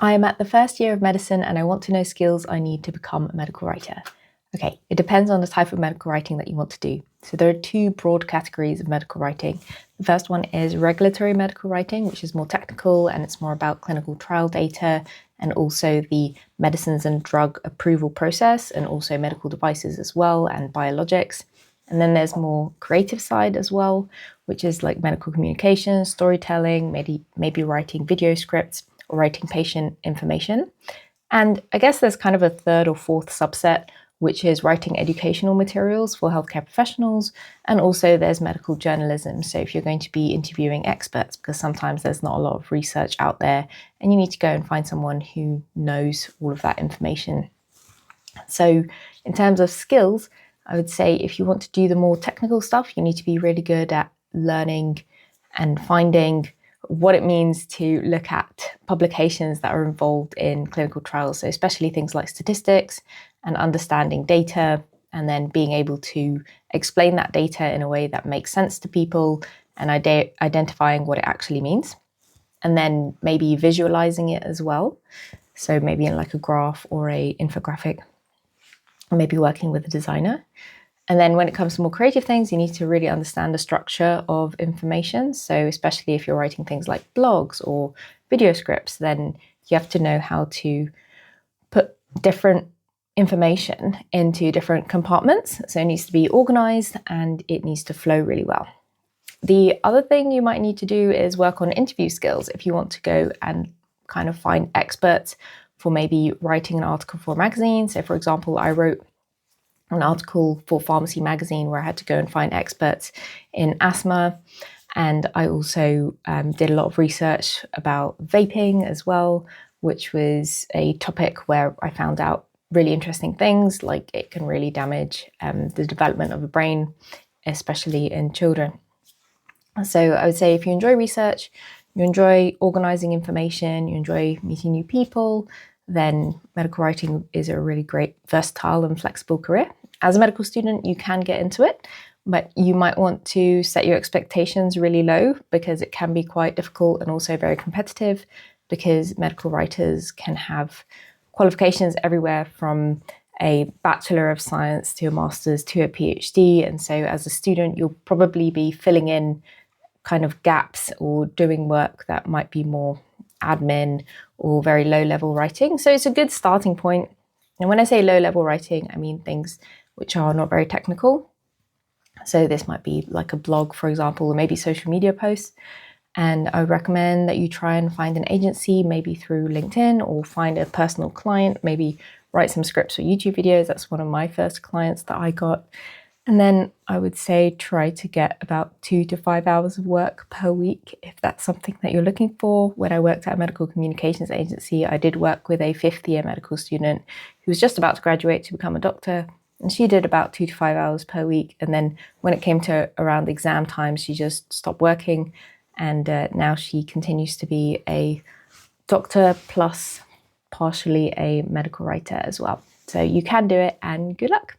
I'm at the first year of medicine and I want to know skills I need to become a medical writer. Okay, it depends on the type of medical writing that you want to do. So there are two broad categories of medical writing. The first one is regulatory medical writing, which is more technical and it's more about clinical trial data and also the medicines and drug approval process and also medical devices as well and biologics. And then there's more creative side as well, which is like medical communication, storytelling, maybe writing video scripts or writing patient information. And I guess there's kind of a third or fourth subset, which is writing educational materials for healthcare professionals. And also there's medical journalism. So if you're going to be interviewing experts, because sometimes there's not a lot of research out there and you need to go and find someone who knows all of that information. So in terms of skills, I would say if you want to do the more technical stuff, you need to be really good at learning and finding what it means to look at publications that are involved in clinical trials. So especially things like statistics and understanding data, and then being able to explain that data in a way that makes sense to people and identifying what it actually means. And then maybe visualizing it as well. So maybe in like a graph or a infographic, or maybe working with a designer. And then when it comes to more creative things, you need to really understand the structure of information. So especially if you're writing things like blogs or video scripts, then you have to know how to put different information into different compartments. So it needs to be organized and it needs to flow really well. The other thing you might need to do is work on interview skills if you want to go and kind of find experts for maybe writing an article for a magazine. So for example, I wrote an article for Pharmacy Magazine where I had to go and find experts in asthma. And I also did a lot of research about vaping as well, which was a topic where I found out really interesting things, like it can really damage the development of the brain, especially in children. So I would say if you enjoy research, you enjoy organizing information, you enjoy meeting new people, then medical writing is a really great, versatile and flexible career. As a medical student, you can get into it, but you might want to set your expectations really low because it can be quite difficult and also very competitive, because medical writers can have qualifications everywhere from a Bachelor of Science to a Master's to a PhD. And so as a student, you'll probably be filling in kind of gaps or doing work that might be more admin or very low level writing. So it's a good starting point. And when I say low level writing, I mean things which are not very technical. So this might be like a blog, for example, or maybe social media posts. And I would recommend that you try and find an agency, maybe through LinkedIn, or find a personal client, maybe write some scripts for YouTube videos. That's one of my first clients that I got. And then I would say try to get about 2 to 5 hours of work per week, if that's something that you're looking for. When I worked at a medical communications agency, I did work with a 5th-year medical student who was just about to graduate to become a doctor. And she did about 2 to 5 hours per week. And then when it came to around exam time, she just stopped working. And now she continues to be a doctor plus partially a medical writer as well. So you can do it, and good luck.